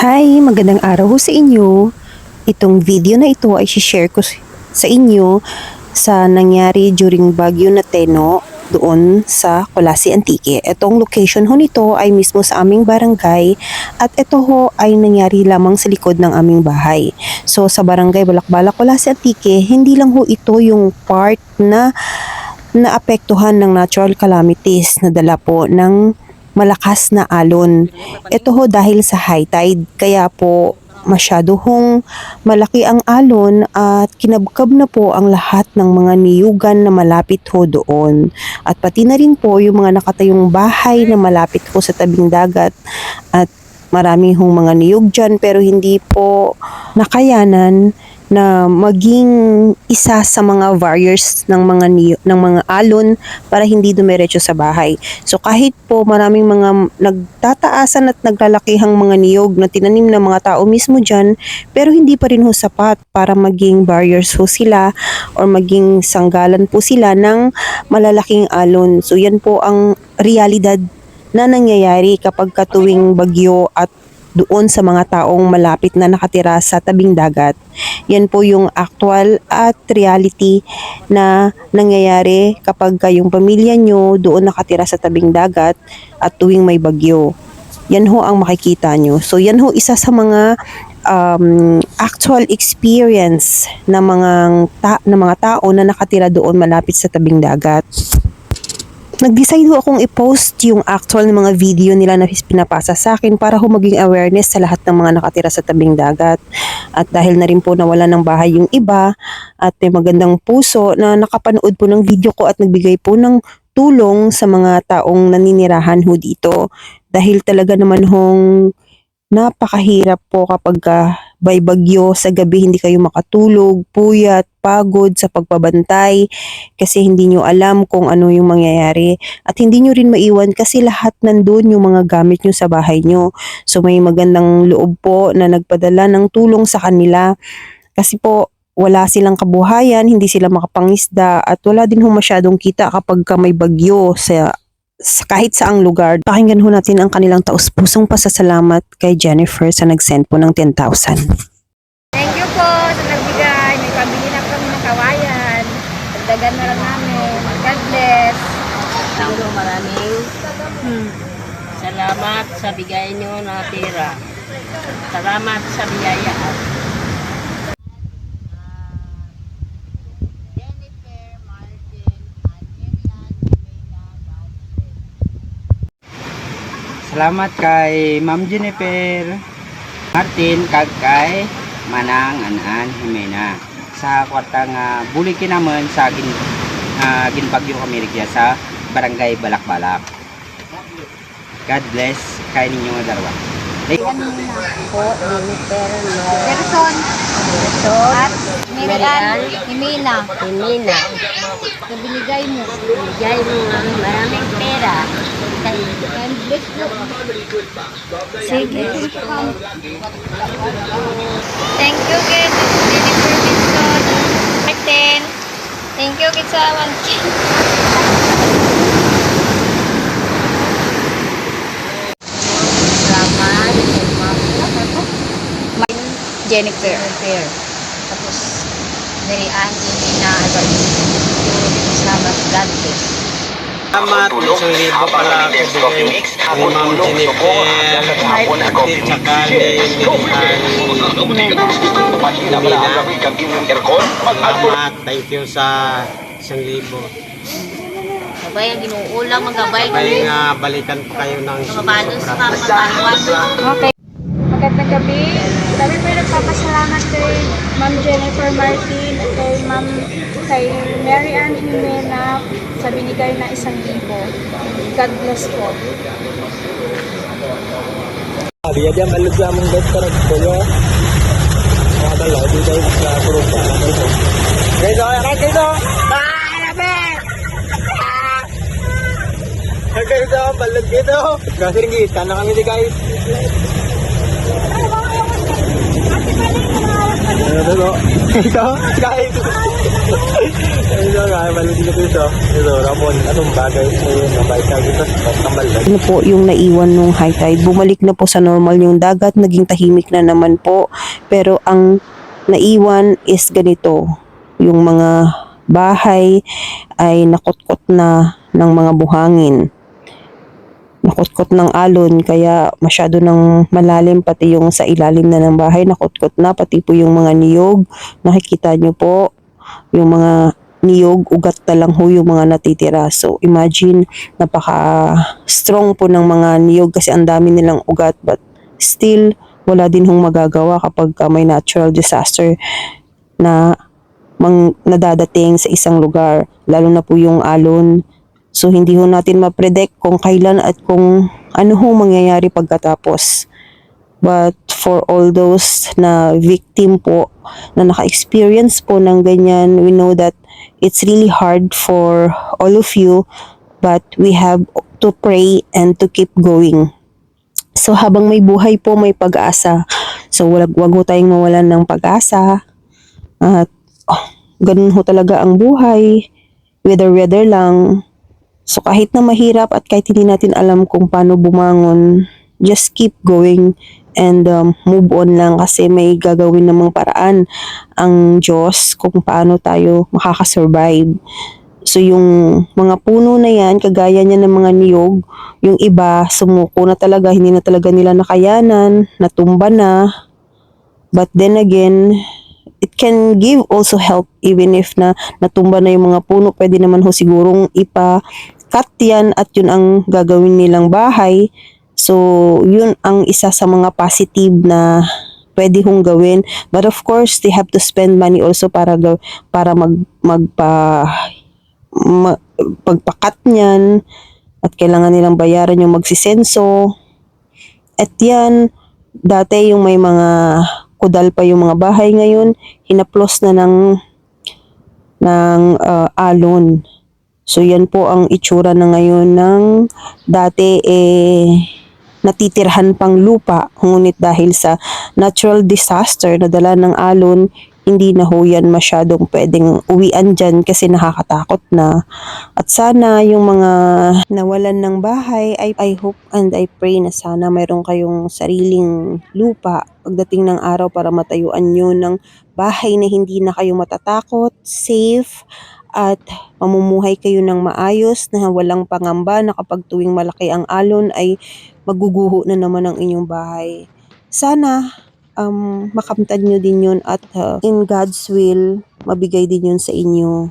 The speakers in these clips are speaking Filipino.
Hi, magandang araw sa inyo. Itong video na ito ay share ko sa inyo sa nangyari during Bagyo na Teno doon sa Colasi Antique. Itong location ho nito ay mismo sa aming barangay at ito ho ay nangyari lamang sa likod ng aming bahay. So sa barangay Balakbalak, Colasi Antique, hindi lang ho ito yung part na naapektuhan ng natural calamities na dala po ng malakas na alon. Ito ho dahil sa high tide, kaya po masyado hong malaki ang alon at kinabkab na po ang lahat ng mga niyugan na malapit ho doon. At pati na rin po yung mga nakatayong bahay na malapit ho sa tabing dagat at marami hong mga niyog dyan pero hindi po nakayanan na maging isa sa mga barriers ng mga alon para hindi dumiretso sa bahay. So kahit po maraming mga nagtataasan at naglalakihang mga niyog na tinanim ng mga tao mismo dyan, pero hindi pa rin ho sapat para maging barriers ho sila or maging sanggalan po sila ng malalaking alon. So yan po ang realidad na nangyayari kapag katuwing bagyo at doon sa mga taong malapit na nakatira sa tabing dagat. Yan po yung actual at reality na nangyayari kapag kayong pamilya nyo doon nakatira sa tabing dagat at tuwing may bagyo. Yan ho ang makikita nyo. So yan ho isa sa mga actual experience na mga tao na nakatira doon malapit sa tabing dagat. Nag-decide ho akong i-post yung actual ng mga video nila na pinapasa sa akin para ho maging awareness sa lahat ng mga nakatira sa tabing dagat. At dahil na rin po nawala ng bahay yung iba at may magandang puso na nakapanood po ng video ko at nagbigay po ng tulong sa mga taong naninirahan ho dito. Dahil talaga naman hong napakahirap po kapag may bagyo sa gabi hindi kayo makatulog, puyat, pagod sa pagbabantay kasi hindi nyo alam kung ano yung mangyayari at hindi nyo rin maiwan kasi lahat nandun yung mga gamit nyo sa bahay nyo. So may magandang loob po na nagpadala ng tulong sa kanila kasi po wala silang kabuhayan, hindi sila makapangisda at wala din ho masyadong kita kapag may bagyo sa kahit saang lugar. Pakinggan ho natin ang kanilang taus-pusong pasasalamat kay Jennifer sa nag-send po ng 10,000. Thank you po sa nagbigay. May pabili na kami ng kawayan. Dagdagan na lang namin. God bless. Maraming salamat sa bigay nyo na tira. Salamat sa biyaya. Salamat kay Ma'am Jennifer Martin kag kay Manang Anan Jimena sa kwartang bulikin naman sa ginbagyo kami rigya sa barangay Balakbalak. God bless kay ninyo nga darwa. Po, Jennifer Gerson. At Mirian. Himina. Himina. Na binigay mo. Bigay mo maraming pera. God bless po. Sige. Thank you kay Jennifer Winston. Martin. Thank you kay Sawan. Salamat kay Ma'am Jennifer. Tapos, Mirian, Himina, salamat, God bless. Salamat, isang libo pala ako bigay kay Ma'am Jennifer Martin tsaka ni Mirian. Salamat, thank you sa isang libo. Gabay ang ginuulang, magabay Kaya nga balikan pa kayo ng mga balos sobra. pa, mga baluan. Okay. Magandang gabi. Kami po nagpapasalamat kay Ma'am Jennifer Martin at kay Mary Ann Jimena sa binigay na 1,000. God bless po. Dia dia balik sa among dokter ko ya. Ada lah di dalam kerupa. Guys, guys. Guys, balik gitu. Kasi kita na kami di guys. Ito, guys. Ayun nga, balik dito. Ito, Ramon, anong bagay sa'yo na balik tayo dito sa tambal? Ano po yung naiwan nung high tide. Bumalik na po sa normal yung dagat, naging tahimik na naman po. Pero ang naiwan is ganito, yung mga bahay ay nakutkot na ng mga buhangin. Nakutkot ng alon, kaya masyado ng malalim, pati yung sa ilalim na ng bahay nakutkot na, pati po yung mga niyog. Nakikita nyo po, yung mga niyog, ugat na lang ho yung mga natitira. So imagine, napaka-strong po ng mga niyog kasi ang dami nilang ugat, but still, wala din hong magagawa kapag may natural disaster na nadadating sa isang lugar, lalo na po yung alon. So hindi ho natin ma-predict kung kailan at kung ano ho mangyayari pagkatapos. But for all those na victim po, na naka-experience po ng ganyan, we know that it's really hard for all of you, but we have to pray and to keep going. So habang may buhay po, may pag-asa. So wag ho tayong mawalan ng pag-asa. At ganun ho talaga ang buhay. Weather lang. So kahit na mahirap at kahit hindi natin alam kung paano bumangon, just keep going and move on lang, kasi may gagawin namang paraan ang Diyos kung paano tayo makakasurvive. So yung mga puno na yan, kagaya niya ng mga niyog, yung iba sumuko na talaga, hindi na talaga nila nakayanan, natumba na. But then again, it can give also help even if na natumba na yung mga puno, pwede naman ho sigurong ipa-cut yan at yun ang gagawin nilang bahay. So, yun ang isa sa mga positive na pwede hong gawin. But of course, they have to spend money also para pagpakat niyan, at kailangan nilang bayaran yung magsisenso. At yan, dati yung may mga kudal pa yung mga bahay, ngayon hinaplos na ng alon. So yan po ang itsura na ngayon ng dati natitirhan pang lupa, ngunit dahil sa natural disaster na dala ng alon, hindi na ho yan masyadong pwedeng uwian dyan kasi nakakatakot na. At sana yung mga nawalan ng bahay, I hope and I pray na sana mayroon kayong sariling lupa pagdating ng araw para matayuan nyo ng bahay na hindi na kayo matatakot, safe, at mamumuhay kayo ng maayos na walang pangamba na kapag tuwing malaki ang alon ay maguguho na naman ang inyong bahay. Sana makamtan nyo din yun at in God's will, mabigay din yun sa inyo.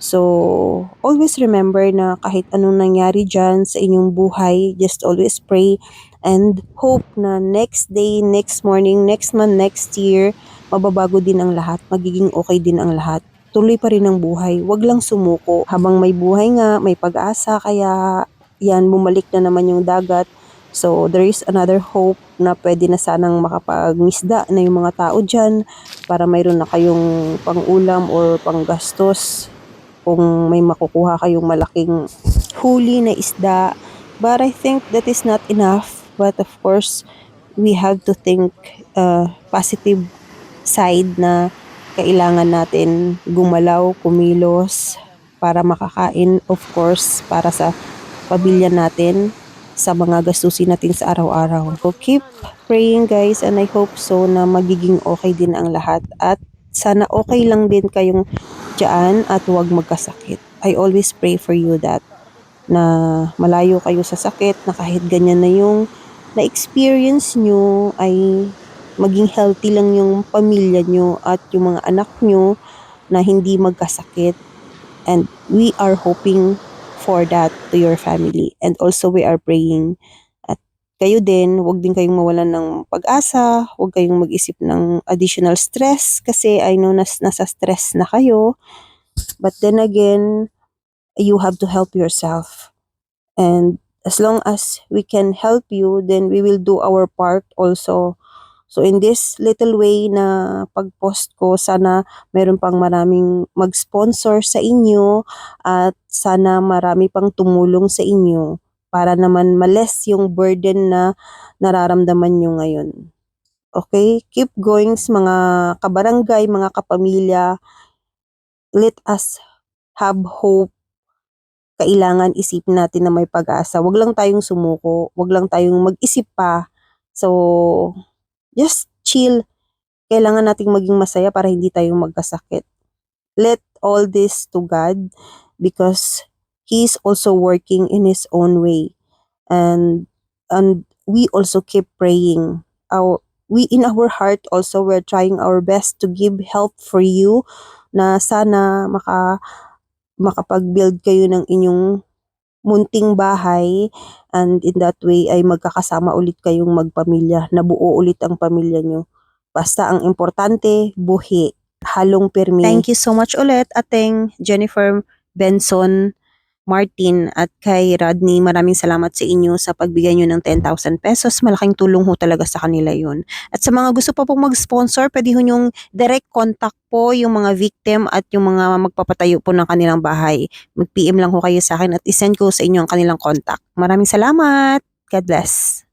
So, always remember na kahit anong nangyari dyan sa inyong buhay, just always pray and hope na next day, next morning, next month, next year, mababago din ang lahat, magiging okay din ang lahat. Tuloy pa rin ang buhay, wag lang sumuko. Habang may buhay nga, may pag-asa, kaya yan, bumalik na naman yung dagat. So, there is another hope na pwede na sanang makapag-isda na yung mga tao dyan para mayroon na kayong pang-ulam or pang-gastos kung may makukuha kayong malaking huli na isda. But I think that is not enough. But of course, we have to think positive side na kailangan natin gumalaw, kumilos para makakain, of course, para sa pamilya natin, sa mga gastusin natin sa araw-araw. So keep praying guys, and I hope so na magiging okay din ang lahat, at sana okay lang din kayong dyan at huwag magkasakit. I always pray for you that na malayo kayo sa sakit, na kahit ganyan na yung na-experience nyo ay maging healthy lang yung pamilya nyo at yung mga anak nyo na hindi magkasakit. And we are hoping for that to your family. And also we are praying. At kayo din, huwag din kayong mawalan ng pag-asa, huwag kayong mag-isip ng additional stress kasi I know nasa stress na kayo. But then again, you have to help yourself. And as long as we can help you, then we will do our part also. So in this little way na pag-post ko, sana mayroon pang maraming mag-sponsor sa inyo at sana marami pang tumulong sa inyo para naman ma-less yung burden na nararamdaman nyo ngayon. Okay? Keep going mga kabarangay, mga kapamilya. let us have hope. Kailangan isipin natin na may pag-asa. Wag lang tayong sumuko, wag lang tayong mag-isip pa. So, just chill. Kailangan nating maging masaya para hindi tayo magkasakit. Let all this to God because He's also working in His own way. And we also keep praying. We in our heart also, we're trying our best to give help for you na sana makapag-build kayo ng inyong munting bahay, and in that way ay magkakasama ulit kayong magpamilya, nabuo ulit ang pamilya nyo. Basta ang importante, buhi, halong pirmi. Thank you so much ulit, Ateng Jennifer Benson Martin at kay Rodney. Maraming salamat sa inyo sa pagbigay nyo ng 10,000 pesos. Malaking tulong ho talaga sa kanila yun. At sa mga gusto pa pong mag-sponsor, pwede ho yung direct contact po yung mga victim at yung mga magpapatayo po ng kanilang bahay. Mag-PM lang ho kayo sa akin at isend ko sa inyo ang kanilang contact. Maraming salamat. God bless.